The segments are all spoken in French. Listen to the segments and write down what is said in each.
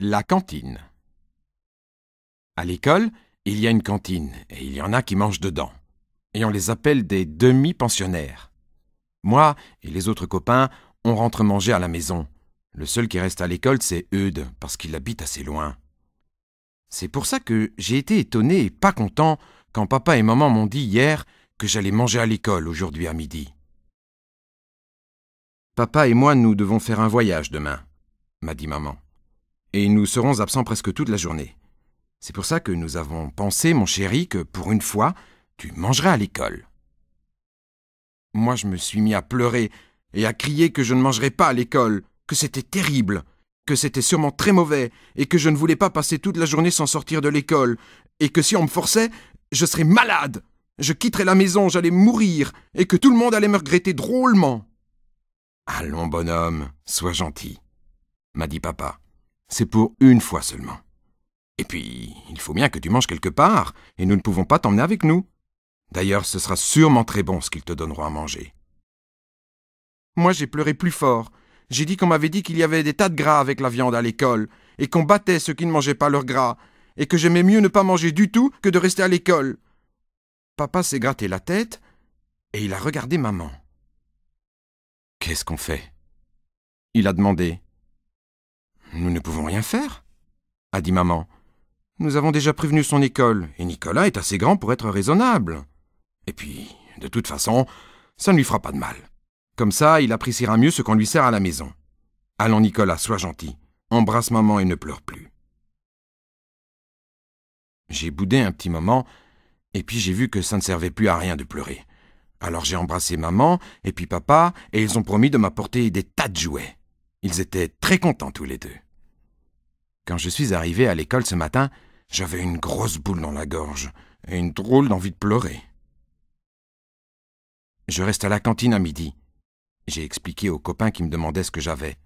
La cantine. À l'école, il y a une cantine, et il y en a qui mangent dedans. Et on les appelle des demi-pensionnaires. Moi et les autres copains, on rentre manger à la maison. Le seul qui reste à l'école, c'est Eudes, parce qu'il habite assez loin. C'est pour ça que j'ai été étonné et pas content quand papa et maman m'ont dit hier que j'allais manger à l'école aujourd'hui à midi. Papa et moi, nous devons faire un voyage demain, m'a dit maman. Et nous serons absents presque toute la journée. C'est pour ça que nous avons pensé, mon chéri, que pour une fois, tu mangerais à l'école. Moi, je me suis mis à pleurer et à crier que je ne mangerais pas à l'école, que c'était terrible, que c'était sûrement très mauvais et que je ne voulais pas passer toute la journée sans sortir de l'école et que si on me forçait, je serais malade. Je quitterais la maison, j'allais mourir et que tout le monde allait me regretter drôlement. « Allons, bonhomme, sois gentil, » m'a dit papa. « C'est pour une fois seulement. Et puis, il faut bien que tu manges quelque part, et nous ne pouvons pas t'emmener avec nous. D'ailleurs, ce sera sûrement très bon ce qu'ils te donneront à manger. » Moi, j'ai pleuré plus fort. J'ai dit qu'on m'avait dit qu'il y avait des tas de gras avec la viande à l'école, et qu'on battait ceux qui ne mangeaient pas leur gras, et que j'aimais mieux ne pas manger du tout que de rester à l'école. Papa s'est gratté la tête, et il a regardé maman. « Qu'est-ce qu'on fait ?» Il a demandé. « Nous ne pouvons rien faire, » a dit maman. « Nous avons déjà prévenu son école, et Nicolas est assez grand pour être raisonnable. Et puis, de toute façon, ça ne lui fera pas de mal. Comme ça, il appréciera mieux ce qu'on lui sert à la maison. Allons, Nicolas, sois gentil. Embrasse maman et ne pleure plus. » J'ai boudé un petit moment, et puis j'ai vu que ça ne servait plus à rien de pleurer. Alors j'ai embrassé maman et puis papa, et ils ont promis de m'apporter des tas de jouets. Ils étaient très contents tous les deux. Quand je suis arrivé à l'école ce matin, j'avais une grosse boule dans la gorge et une drôle d'envie de pleurer. Je reste à la cantine à midi. J'ai expliqué aux copains qui me demandaient ce que j'avais.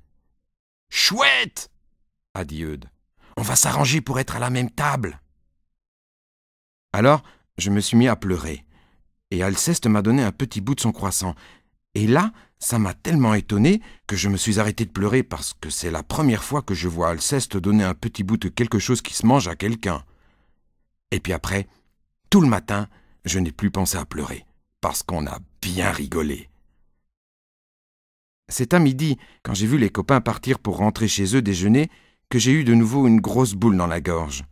« Chouette !» a dit Eudes. « On va s'arranger pour être à la même table. » Alors, je me suis mis à pleurer. Et Alceste m'a donné un petit bout de son croissant. Et là, ça m'a tellement étonné que je me suis arrêté de pleurer parce que c'est la première fois que je vois Alceste donner un petit bout de quelque chose qui se mange à quelqu'un. Et puis après, tout le matin, je n'ai plus pensé à pleurer parce qu'on a bien rigolé. C'est à midi, quand j'ai vu les copains partir pour rentrer chez eux déjeuner, que j'ai eu de nouveau une grosse boule dans la gorge.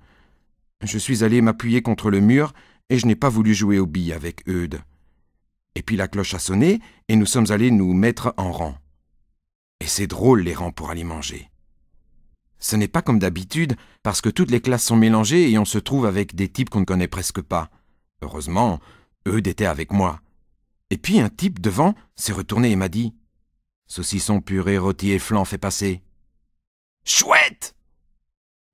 Je suis allé m'appuyer contre le mur et je n'ai pas voulu jouer aux billes avec Eudes. Et puis la cloche a sonné et nous sommes allés nous mettre en rang. Et c'est drôle les rangs pour aller manger. Ce n'est pas comme d'habitude parce que toutes les classes sont mélangées et on se trouve avec des types qu'on ne connaît presque pas. Heureusement, Eudes était avec moi. Et puis un type devant s'est retourné et m'a dit « Saucisson puré, rôti et flan fait passer. »« Chouette !»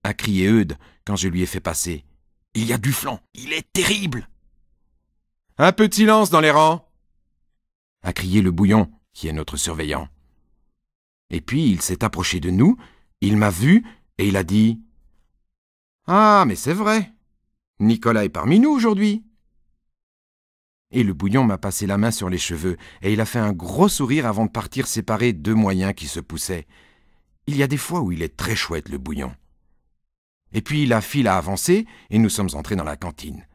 a crié Eudes quand je lui ai fait passer. « Il y a du flan, il est terrible !»« Un peu de silence dans les rangs !» a crié le bouillon, qui est notre surveillant. Et puis il s'est approché de nous, il m'a vu et il a dit « Ah, mais c'est vrai, Nicolas est parmi nous aujourd'hui !» Et le bouillon m'a passé la main sur les cheveux et il a fait un gros sourire avant de partir séparer deux moyens qui se poussaient. Il y a des fois où il est très chouette, le bouillon. Et puis la file a avancé et nous sommes entrés dans la cantine.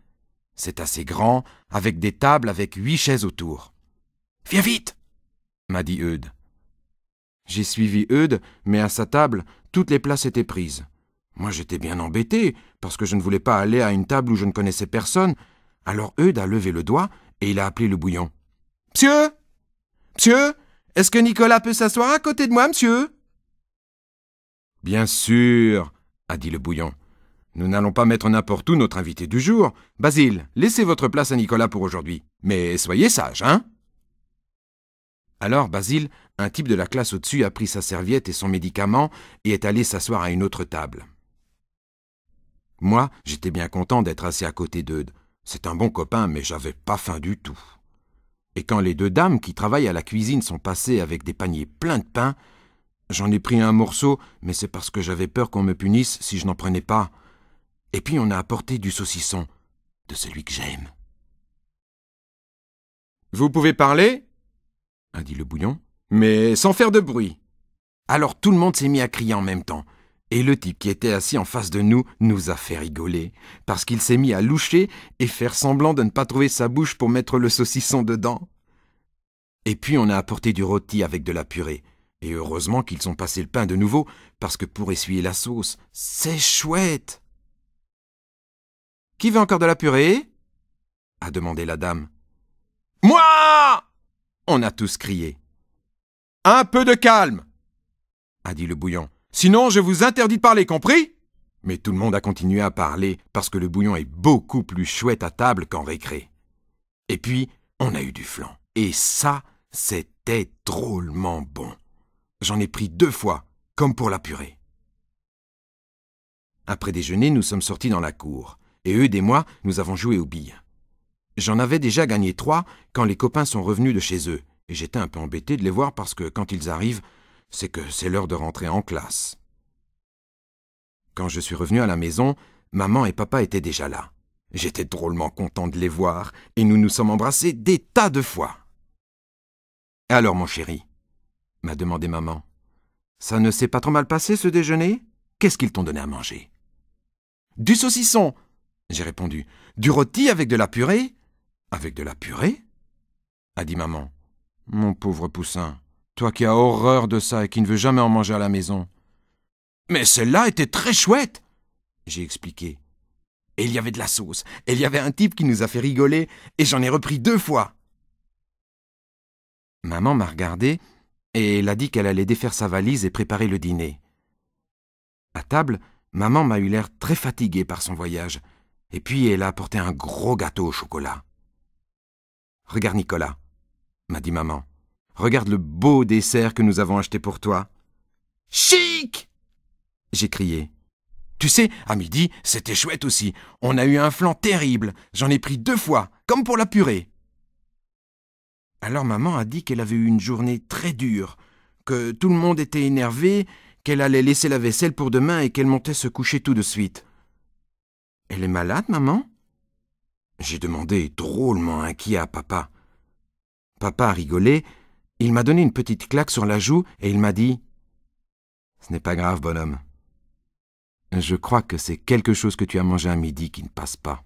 C'est assez grand, avec des tables avec 8 chaises autour. « Viens vite !» m'a dit Eudes. J'ai suivi Eudes, mais à sa table, toutes les places étaient prises. Moi j'étais bien embêté, parce que je ne voulais pas aller à une table où je ne connaissais personne. Alors Eudes a levé le doigt et il a appelé le bouillon. « Monsieur ! Monsieur, est-ce que Nicolas peut s'asseoir à côté de moi, monsieur ?»« Bien sûr !» a dit le bouillon. « Nous n'allons pas mettre n'importe où notre invité du jour. Basile, laissez votre place à Nicolas pour aujourd'hui. Mais soyez sage, hein ?» Alors Basile, un type de la classe au-dessus, a pris sa serviette et son médicament et est allé s'asseoir à une autre table. Moi, j'étais bien content d'être assis à côté d'Eudes. C'est un bon copain, mais j'avais pas faim du tout. Et quand les deux dames qui travaillent à la cuisine sont passées avec des paniers pleins de pain, j'en ai pris un morceau, mais c'est parce que j'avais peur qu'on me punisse si je n'en prenais pas. Et puis on a apporté du saucisson, de celui que j'aime. « Vous pouvez parler ?» a dit le bouillon, « mais sans faire de bruit. » Alors tout le monde s'est mis à crier en même temps. Et le type qui était assis en face de nous a fait rigoler, parce qu'il s'est mis à loucher et faire semblant de ne pas trouver sa bouche pour mettre le saucisson dedans. Et puis on a apporté du rôti avec de la purée. Et heureusement qu'ils ont passé le pain de nouveau, parce que pour essuyer la sauce, c'est chouette. « Qui veut encore de la purée ?» a demandé la dame. « Moi !» on a tous crié. « Un peu de calme !» a dit le bouillon. « Sinon, je vous interdis de parler, compris ?» Mais tout le monde a continué à parler, parce que le bouillon est beaucoup plus chouette à table qu'en récré. Et puis, on a eu du flan. Et ça, c'était drôlement bon. J'en ai pris 2 fois, comme pour la purée. Après déjeuner, nous sommes sortis dans la cour, et Eudes et moi, nous avons joué aux billes. J'en avais déjà gagné 3 quand les copains sont revenus de chez eux, et j'étais un peu embêté de les voir parce que quand ils arrivent, c'est que c'est l'heure de rentrer en classe. Quand je suis revenu à la maison, maman et papa étaient déjà là. J'étais drôlement content de les voir, et nous nous sommes embrassés des tas de fois. « Alors, mon chéri ?» m'a demandé maman. « Ça ne s'est pas trop mal passé, ce déjeuner ? Qu'est-ce qu'ils t'ont donné à manger ?»« Du saucisson !» j'ai répondu. « Du rôti avec de la purée ?»« Avec de la purée ?» a dit maman. « Mon pauvre poussin, toi qui as horreur de ça et qui ne veux jamais en manger à la maison. »« Mais celle-là était très chouette !» j'ai expliqué. Et il y avait de la sauce, et il y avait un type qui nous a fait rigoler, et j'en ai repris 2 fois. Maman m'a regardé, et elle a dit qu'elle allait défaire sa valise et préparer le dîner. À table, maman m'a eu l'air très fatiguée par son voyage, et puis elle a apporté un gros gâteau au chocolat. « Regarde Nicolas » m'a dit maman. « Regarde le beau dessert que nous avons acheté pour toi. »« Chic !» j'ai crié. « Tu sais, à midi, c'était chouette aussi. On a eu un flan terrible. J'en ai pris 2 fois, comme pour la purée. » Alors maman a dit qu'elle avait eu une journée très dure, que tout le monde était énervé, qu'elle allait laisser la vaisselle pour demain et qu'elle montait se coucher tout de suite. « Elle est malade, maman ?» j'ai demandé, drôlement inquiet à papa. Papa a rigolé, il m'a donné une petite claque sur la joue et il m'a dit « Ce n'est pas grave, bonhomme. Je crois que c'est quelque chose que tu as mangé à midi qui ne passe pas. »